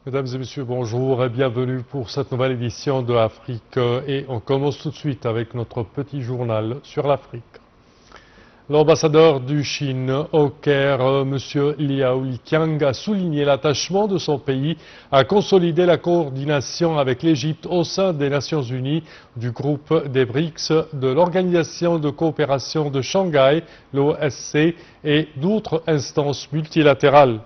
Mesdames et messieurs, bonjour et bienvenue pour cette nouvelle édition de Afrique. Et on commence tout de suite avec notre petit journal sur l'Afrique. L'ambassadeur du Chine au Caire, M. Liao Liqiang, a souligné l'attachement de son pays à consolider la coordination avec l'Égypte au sein des Nations Unies, du groupe des BRICS, de l'Organisation de coopération de Shanghai, l'OSC, et d'autres instances multilatérales.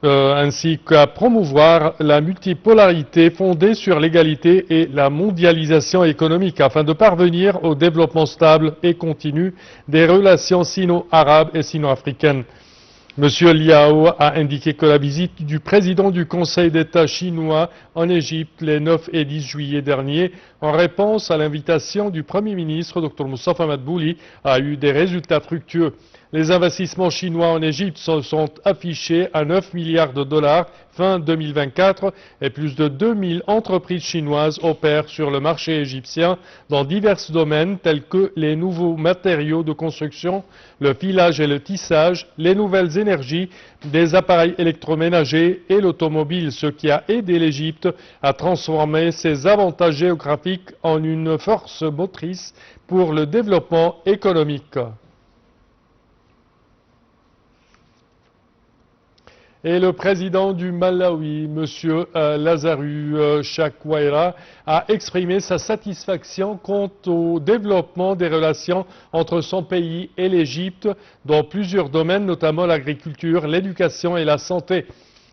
Ainsi qu'à promouvoir la multipolarité fondée sur l'égalité et la mondialisation économique afin de parvenir au développement stable et continu des relations sino-arabes et sino-africaines. M. Liao a indiqué que la visite du président du Conseil d'État chinois en Égypte les 9 et 10 juillet dernier, en réponse à l'invitation du Premier ministre Dr Moustapha Madbouli, a eu des résultats fructueux. Les investissements chinois en Égypte sont affichés à 9 milliards de dollars fin 2024 et plus de 2000 entreprises chinoises opèrent sur le marché égyptien dans divers domaines tels que les nouveaux matériaux de construction, le filage et le tissage, les nouvelles énergies, des appareils électroménagers et l'automobile, ce qui a aidé l'Égypte à transformer ses avantages géographiques en une force motrice pour le développement économique. Et le président du Malawi, M. Lazarus Chakwera, a exprimé sa satisfaction quant au développement des relations entre son pays et l'Égypte dans plusieurs domaines, notamment l'agriculture, l'éducation et la santé.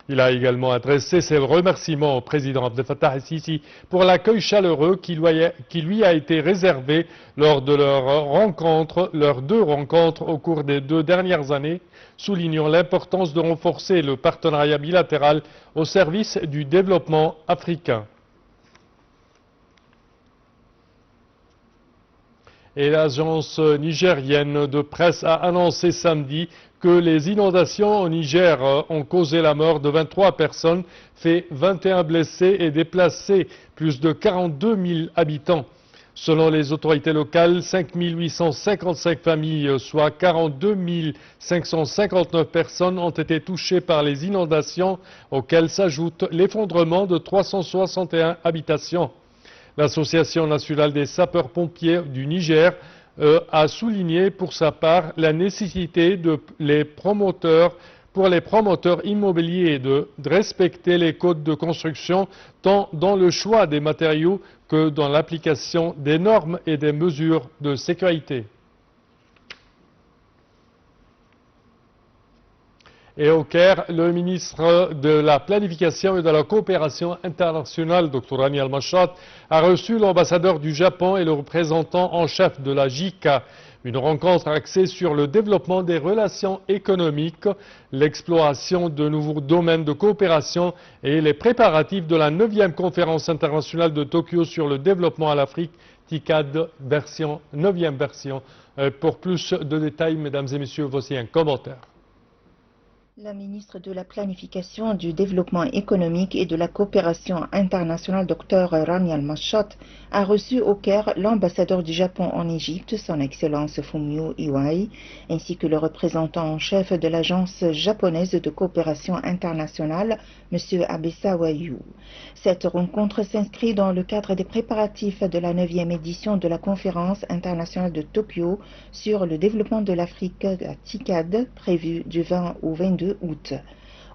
Il a également adressé ses remerciements au président Abdel Fattah el-Sisi pour l'accueil chaleureux qui lui a été réservé lors de leurs deux rencontres au cours des 2 dernières années, soulignant l'importance de renforcer le partenariat bilatéral au service du développement africain. Et l'agence nigérienne de presse a annoncé samedi que les inondations au Niger ont causé la mort de 23 personnes, fait 21 blessés et déplacé plus de 42 000 habitants. Selon les autorités locales, 5 855 familles, soit 42 559 personnes, ont été touchées par les inondations, auxquelles s'ajoute l'effondrement de 361 habitations. L'Association nationale des sapeurs-pompiers du Niger a souligné pour sa part la nécessité pour les promoteurs immobiliers de respecter les codes de construction tant dans le choix des matériaux que dans l'application des normes et des mesures de sécurité. Et au Caire, le ministre de la Planification et de la Coopération internationale, Dr Rami Al-Mashat, a reçu l'ambassadeur du Japon et le représentant en chef de la JICA. Une rencontre axée sur le développement des relations économiques, l'exploration de nouveaux domaines de coopération et les préparatifs de la 9e conférence internationale de Tokyo sur le développement à l'Afrique, TICAD 9e version. Pour plus de détails, mesdames et messieurs, voici un commentaire. La ministre de la Planification, du Développement économique et de la Coopération internationale, Dr Rami Al-Mashat, a reçu au Caire l'ambassadeur du Japon en Égypte, son Excellence Fumio Iwai, ainsi que le représentant en chef de l'Agence japonaise de coopération internationale, M. Abessa Wayu. Cette rencontre s'inscrit dans le cadre des préparatifs de la 9e édition de la conférence internationale de Tokyo sur le développement de l'Afrique, la TICAD, prévue du 20 au 22 août.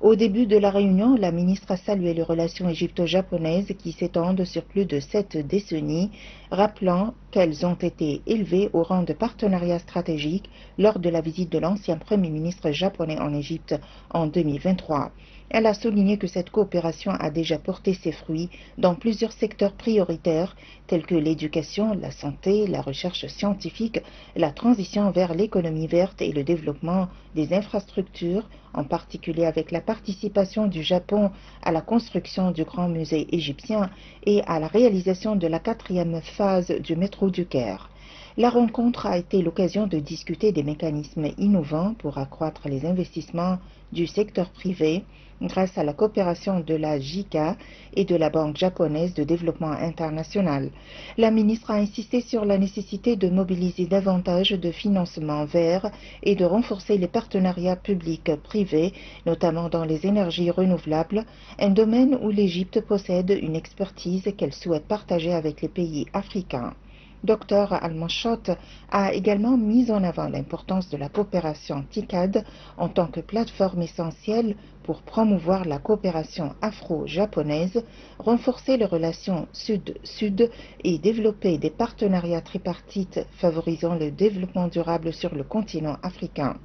Au début de la réunion, la ministre a salué les relations égypto-japonaises qui s'étendent sur plus de 7 décennies, rappelant qu'elles ont été élevées au rang de partenariat stratégique lors de la visite de l'ancien Premier ministre japonais en Égypte en 2023. Elle a souligné que cette coopération a déjà porté ses fruits dans plusieurs secteurs prioritaires tels que l'éducation, la santé, la recherche scientifique, la transition vers l'économie verte et le développement des infrastructures, en particulier avec la participation du Japon à la construction du Grand Musée égyptien et à la réalisation de la 4e phase du métro du Caire. La rencontre a été l'occasion de discuter des mécanismes innovants pour accroître les investissements du secteur privé grâce à la coopération de la JICA et de la Banque japonaise de développement international. La ministre a insisté sur la nécessité de mobiliser davantage de financements verts et de renforcer les partenariats publics-privés, notamment dans les énergies renouvelables, un domaine où l'Égypte possède une expertise qu'elle souhaite partager avec les pays africains. Dr Al-Mashot a également mis en avant l'importance de la coopération TICAD en tant que plateforme essentielle pour promouvoir la coopération afro-japonaise, renforcer les relations sud-sud et développer des partenariats tripartites favorisant le développement durable sur le continent africain.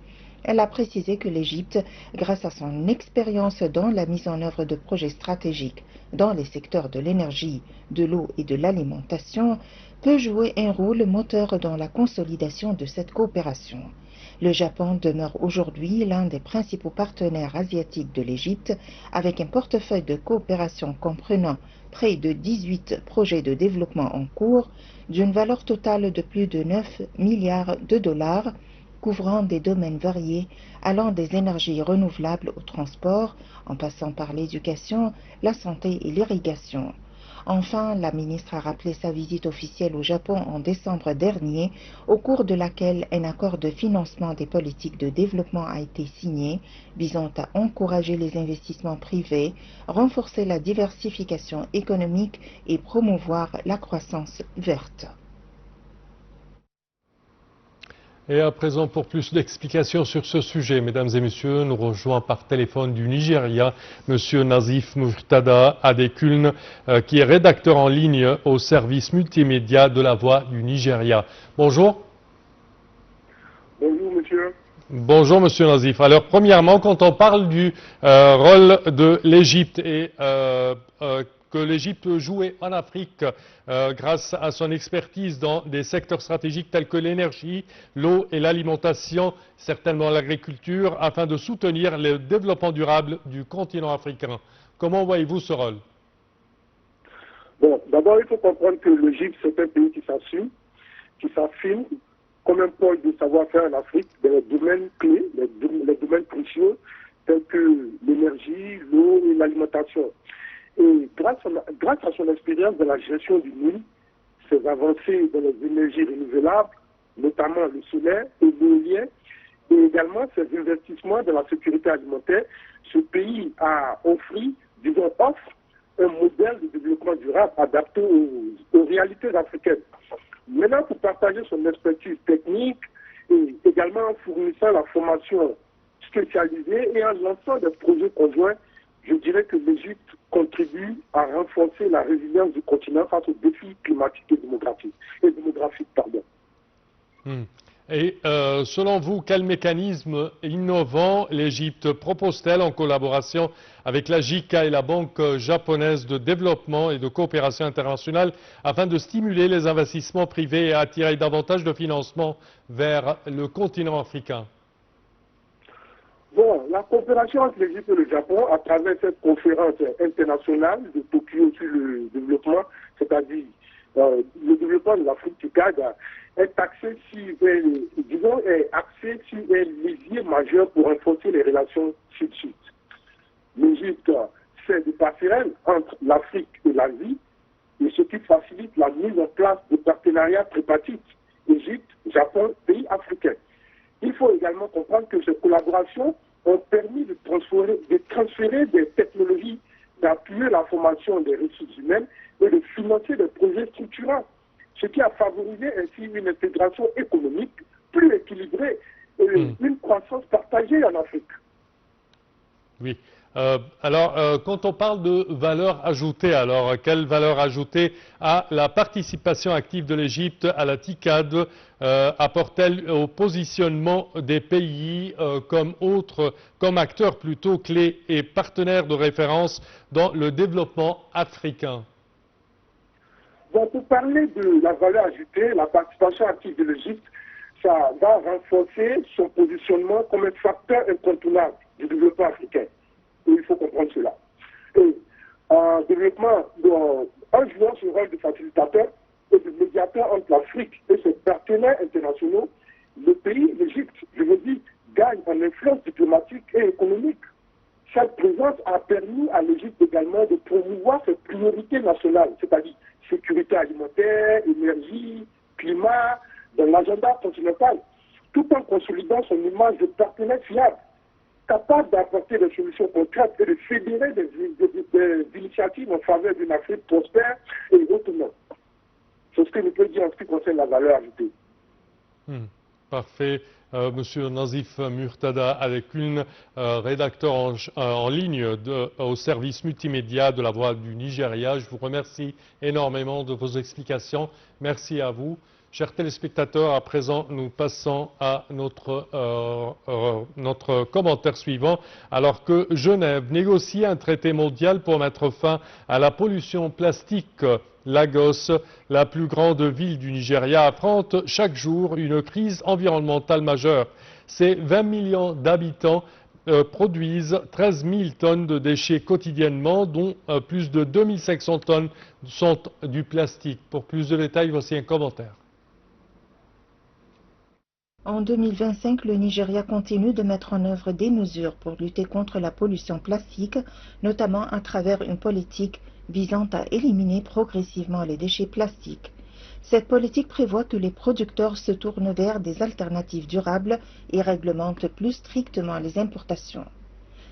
Elle a précisé que l'Égypte, grâce à son expérience dans la mise en œuvre de projets stratégiques dans les secteurs de l'énergie, de l'eau et de l'alimentation, peut jouer un rôle moteur dans la consolidation de cette coopération. Le Japon demeure aujourd'hui l'un des principaux partenaires asiatiques de l'Égypte, avec un portefeuille de coopération comprenant près de 18 projets de développement en cours, d'une valeur totale de plus de 9 milliards de dollars, couvrant des domaines variés allant des énergies renouvelables au transport, en passant par l'éducation, la santé et l'irrigation. Enfin, la ministre a rappelé sa visite officielle au Japon en décembre dernier, au cours de laquelle un accord de financement des politiques de développement a été signé, visant à encourager les investissements privés, renforcer la diversification économique et promouvoir la croissance verte. Et à présent, pour plus d'explications sur ce sujet, mesdames et messieurs, nous rejoint par téléphone du Nigeria, monsieur Nazif Murtada Adekuln, qui est rédacteur en ligne au service multimédia de la Voix du Nigeria. Bonjour. Bonjour, monsieur. Bonjour, monsieur Nazif. Alors, premièrement, quand on parle du rôle de l'Égypte et que l'Égypte jouait en Afrique grâce à son expertise dans des secteurs stratégiques tels que l'énergie, l'eau et l'alimentation, certainement l'agriculture, afin de soutenir le développement durable du continent africain. Comment voyez-vous ce rôle? Bon, d'abord, il faut comprendre que l'Égypte, c'est un pays qui s'assume, qui s'affirme comme un pôle de savoir-faire en Afrique dans les domaines clés, les domaines cruciaux, tels que l'énergie, l'eau et l'alimentation. Et grâce à son expérience dans la gestion du Nil, ses avancées dans les énergies renouvelables, notamment le solaire et l'éolien, et également ses investissements dans la sécurité alimentaire, ce pays offre un modèle de développement durable adapté aux réalités africaines. Maintenant, pour partager son expertise technique et également en fournissant la formation spécialisée et en lançant des projets conjoints, je dirais que l'Égypte contribue à renforcer la résilience du continent face aux défis climatiques et démographiques. Et selon vous, quel mécanisme innovant l'Égypte propose-t-elle en collaboration avec la JICA et la Banque japonaise de développement et de coopération internationale afin de stimuler les investissements privés et attirer davantage de financement vers le continent africain? Bon, la coopération entre l'Égypte et le Japon à travers cette conférence internationale de Tokyo sur le développement, c'est-à-dire le développement de l'Afrique TICAD, est axé sur un levier majeur pour renforcer les relations sud-sud. L'Égypte fait des passerelles entre l'Afrique et l'Asie, et ce qui facilite la mise en place de partenariats tripartites Égypte, Japon, pays africains. Il faut également comprendre que ces collaborations ont permis de transférer des technologies, d'appuyer la formation des ressources humaines et de financer des projets structurants, ce qui a favorisé ainsi une intégration économique plus équilibrée et une croissance partagée en Afrique. Oui. Quand on parle de valeur ajoutée, alors quelle valeur ajoutée à la participation active de l'Égypte à la TICAD apporte-t-elle au positionnement des pays comme acteurs plutôt clés et partenaires de référence dans le développement africain? Donc, pour parler de la valeur ajoutée, la participation active de l'Égypte, ça va renforcer son positionnement comme un facteur incontournable du développement africain. Et il faut comprendre cela. Et en jouant ce rôle de facilitateur, et de médiateur entre l'Afrique et ses partenaires internationaux, le pays, l'Égypte, je veux dire, gagne en influence diplomatique et économique. Cette présence a permis à l'Égypte également de promouvoir ses priorités nationales, c'est-à-dire sécurité alimentaire, énergie, climat, dans l'agenda continental, tout en consolidant son image de partenaire fiable, capable d'apporter des solutions concrètes et de fédérer des initiatives en faveur d'une Afrique prospère et autonome. C'est ce que je peux dire en ce qui concerne la valeur ajoutée. Parfait. Monsieur Nazif Murtada, avec une rédacteur en ligne au service multimédia de la Voix du Nigeria. Je vous remercie énormément de vos explications. Merci à vous. Chers téléspectateurs, à présent, nous passons à notre commentaire suivant. Alors que Genève négocie un traité mondial pour mettre fin à la pollution plastique, Lagos, la plus grande ville du Nigeria, affronte chaque jour une crise environnementale majeure. Ses 20 millions d'habitants produisent 13 000 tonnes de déchets quotidiennement, dont plus de 2500 tonnes sont du plastique. Pour plus de détails, voici un commentaire. En 2025, le Nigeria continue de mettre en œuvre des mesures pour lutter contre la pollution plastique, notamment à travers une politique visant à éliminer progressivement les déchets plastiques. Cette politique prévoit que les producteurs se tournent vers des alternatives durables et réglemente plus strictement les importations.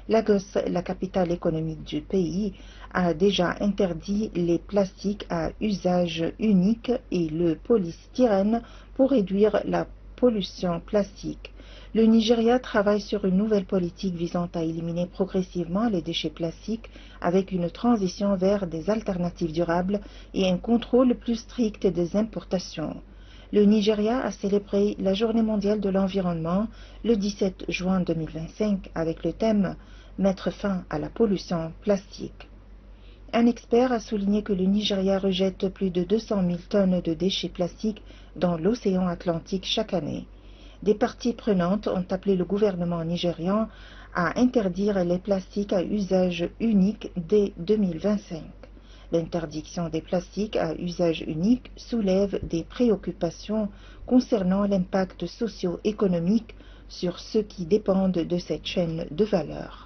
Lagos, la capitale économique du pays, a déjà interdit les plastiques à usage unique et le polystyrène pour réduire la pollution plastique. Le Nigeria travaille sur une nouvelle politique visant à éliminer progressivement les déchets plastiques avec une transition vers des alternatives durables et un contrôle plus strict des importations. Le Nigeria a célébré la Journée mondiale de l'environnement le 17 juin 2025 avec le thème « Mettre fin à la pollution plastique ». Un expert a souligné que le Nigeria rejette plus de 200 000 tonnes de déchets plastiques dans l'océan Atlantique chaque année. Des parties prenantes ont appelé le gouvernement nigérian à interdire les plastiques à usage unique dès 2025. L'interdiction des plastiques à usage unique soulève des préoccupations concernant l'impact socio-économique sur ceux qui dépendent de cette chaîne de valeur.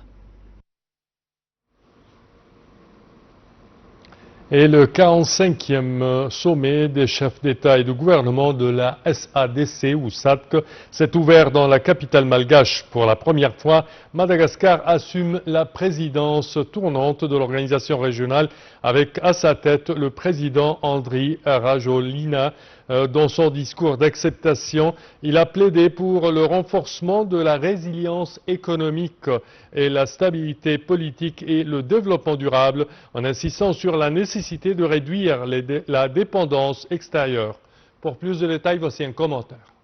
Et le 45e sommet des chefs d'État et de gouvernement de la SADC ou SADC s'est ouvert dans la capitale malgache. Pour la première fois, Madagascar assume la présidence tournante de l'organisation régionale avec à sa tête le président Andry Rajoelina. Dans son discours d'acceptation, il a plaidé pour le renforcement de la résilience économique et la stabilité politique et le développement durable en insistant sur la nécessité de réduire la dépendance extérieure. Pour plus de détails, voici un commentaire.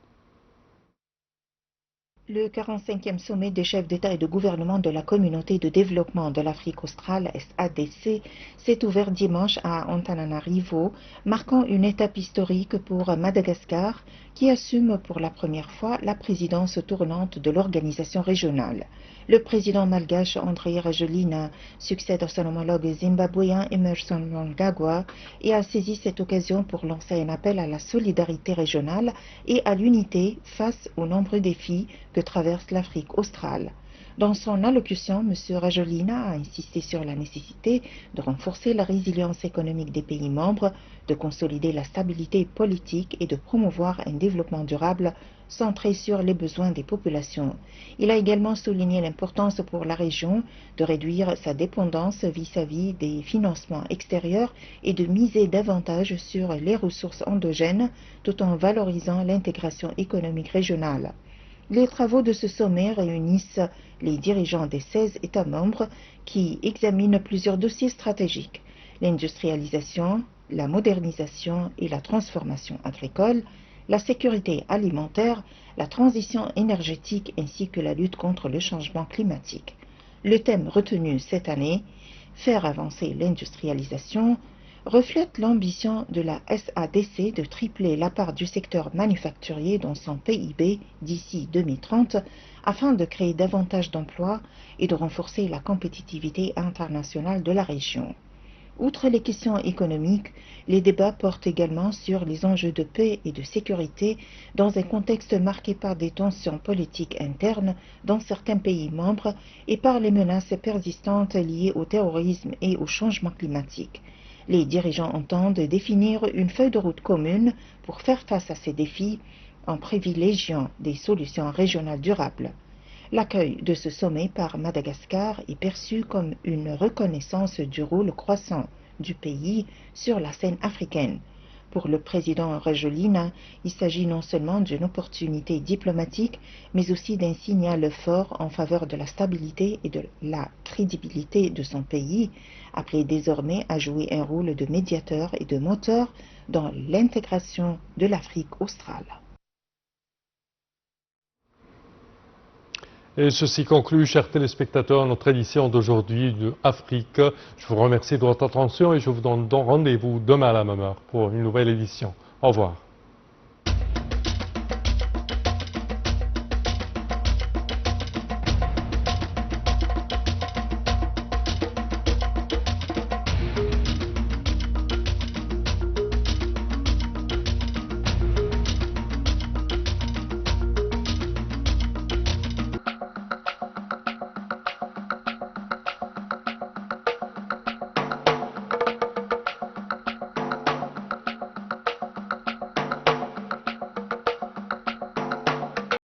Le 45e sommet des chefs d'État et de gouvernement de la Communauté de développement de l'Afrique australe, SADC, s'est ouvert dimanche à Antananarivo, marquant une étape historique pour Madagascar, qui assume pour la première fois la présidence tournante de l'organisation régionale. Le président malgache Andry Rajoelina succède à son homologue zimbabwéen Emmerson Mnangagwa et a saisi cette occasion pour lancer un appel à la solidarité régionale et à l'unité face aux nombreux défis que traverse l'Afrique australe. Dans son allocution, M. Rajoelina a insisté sur la nécessité de renforcer la résilience économique des pays membres, de consolider la stabilité politique et de promouvoir un développement durable centré sur les besoins des populations. Il a également souligné l'importance pour la région de réduire sa dépendance vis-à-vis des financements extérieurs et de miser davantage sur les ressources endogènes tout en valorisant l'intégration économique régionale. Les travaux de ce sommet réunissent les dirigeants des 16 États membres qui examinent plusieurs dossiers stratégiques: l'industrialisation, la modernisation et la transformation agricole, la sécurité alimentaire, la transition énergétique ainsi que la lutte contre le changement climatique. Le thème retenu cette année, faire avancer l'industrialisation, reflète l'ambition de la SADC de tripler la part du secteur manufacturier dans son PIB d'ici 2030 afin de créer davantage d'emplois et de renforcer la compétitivité internationale de la région. Outre les questions économiques, les débats portent également sur les enjeux de paix et de sécurité dans un contexte marqué par des tensions politiques internes dans certains pays membres et par les menaces persistantes liées au terrorisme et au changement climatique. Les dirigeants entendent définir une feuille de route commune pour faire face à ces défis en privilégiant des solutions régionales durables. L'accueil de ce sommet par Madagascar est perçu comme une reconnaissance du rôle croissant du pays sur la scène africaine. Pour le président Rajoelina, il s'agit non seulement d'une opportunité diplomatique, mais aussi d'un signal fort en faveur de la stabilité et de la crédibilité de son pays, appelé désormais à jouer un rôle de médiateur et de moteur dans l'intégration de l'Afrique australe. Et ceci conclut, chers téléspectateurs, notre édition d'aujourd'hui de Afrique. Je vous remercie de votre attention et je vous donne donc rendez-vous demain à la même heure pour une nouvelle édition. Au revoir.